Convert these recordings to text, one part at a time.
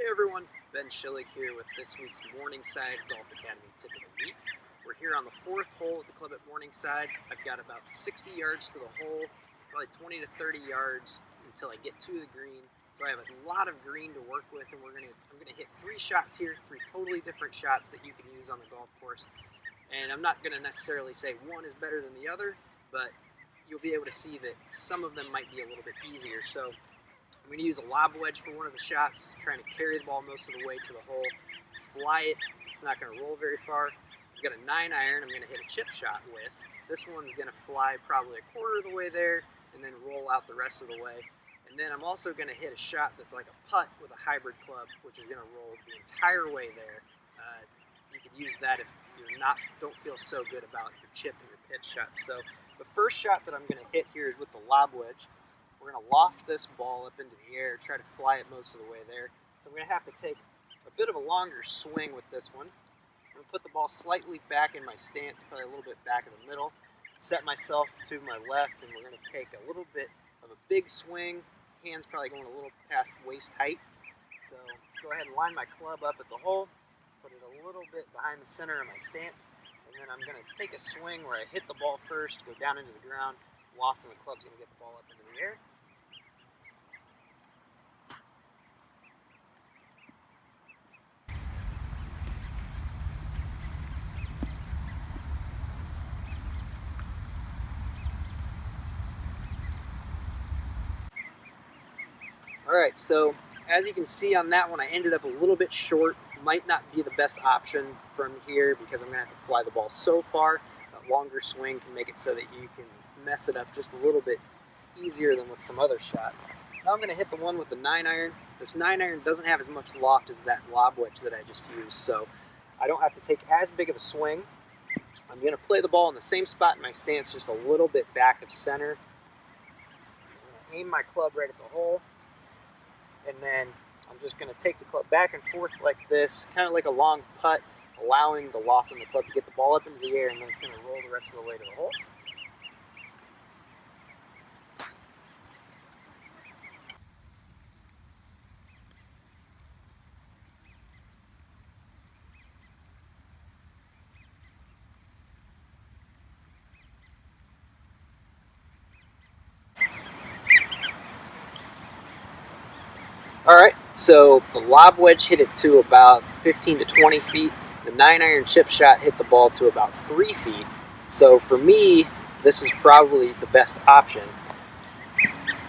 Everyone, Ben Schillig here with this week's Morningside Golf Academy Tip of the Week. We're here on the fourth hole at the club at Morningside. I've got about 60 yards to the hole, probably 20 to 30 yards until I get to the green. So I have a lot of green to work with, and I'm gonna hit three shots here, three totally different shots that you can use on the golf course. And I'm not gonna necessarily say one is better than the other, but you'll be able to see that some of them might be a little bit easier. So I'm going to use a lob wedge for one of the shots, trying to carry the ball most of the way to the hole, fly it. It's not going to roll very far. I've got a 9-iron I'm going to hit a chip shot with. This one's going to fly probably a quarter of the way there and then roll out the rest of the way. And then I'm also going to hit a shot that's like a putt with a hybrid club, which is going to roll the entire way there. You could use that if don't feel so good about your chip and your pitch shots. So the first shot that I'm going to hit here is with the lob wedge. We're going to loft this ball up into the air, try to fly it most of the way there. So I'm going to have to take a bit of a longer swing with this one. I'm going to put the ball slightly back in my stance, probably a little bit back in the middle, set myself to my left, and we're going to take a little bit of a big swing. Hands probably going a little past waist height. So go ahead and line my club up at the hole, put it a little bit behind the center of my stance, and then I'm going to take a swing where I hit the ball first, go down into the ground, loft, and the club's going to get the ball up into the air. Alright, so as you can see on that one, I ended up a little bit short. Might not be the best option from here because I'm going to have to fly the ball so far. A longer swing can make it so that you can mess it up just a little bit easier than with some other shots. Now I'm going to hit the one with the 9-iron. This 9-iron doesn't have as much loft as that lob wedge that I just used, so I don't have to take as big of a swing. I'm going to play the ball in the same spot in my stance, just a little bit back of center. I'm going to aim my club right at the hole. And then I'm just going to take the club back and forth like this, kind of like a long putt, allowing the loft on the club to get the ball up into the air, and then it's going to roll the rest of the way to the hole. Alright, so the lob wedge hit it to about 15 to 20 feet. The 9-iron chip shot hit the ball to about 3 feet. So for me, this is probably the best option.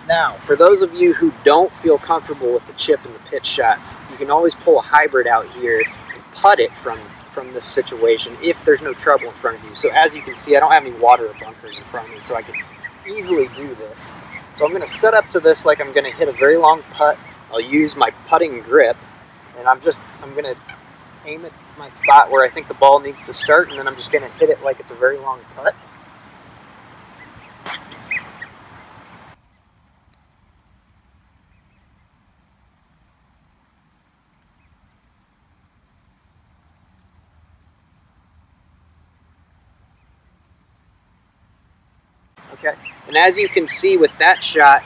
Now, for those of you who don't feel comfortable with the chip and the pitch shots, you can always pull a hybrid out here and putt it from this situation if there's no trouble in front of you. So as you can see, I don't have any water or bunkers in front of me, so I can easily do this. So I'm going to set up to this like I'm going to hit a very long putt. I'll use my putting grip, and I'm going to aim at my spot where I think the ball needs to start, and then I'm just going to hit it like it's a very long putt. Okay, and as you can see with that shot,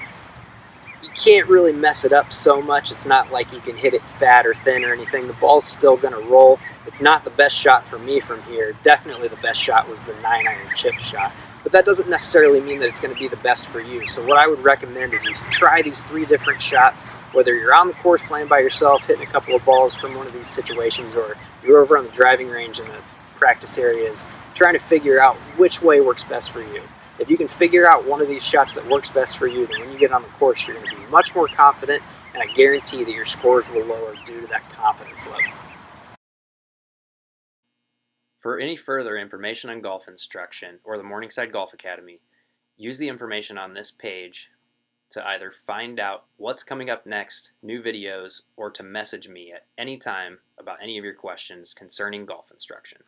you can't really mess it up so much. It's not like you can hit it fat or thin or anything. The ball's still going to roll. It's not the best shot for me from here. Definitely the best shot was the 9-iron chip shot. But that doesn't necessarily mean that it's going to be the best for you. So what I would recommend is you try these 3 different shots, whether you're on the course playing by yourself, hitting a couple of balls from one of these situations, or you're over on the driving range in the practice areas, trying to figure out which way works best for you. If you can figure out one of these shots that works best for you, then when you get on the course, you're going to be much more confident, and I guarantee that your scores will lower due to that confidence level. For any further information on golf instruction or the Morningside Golf Academy, use the information on this page to either find out what's coming up next, new videos, or to message me at any time about any of your questions concerning golf instruction.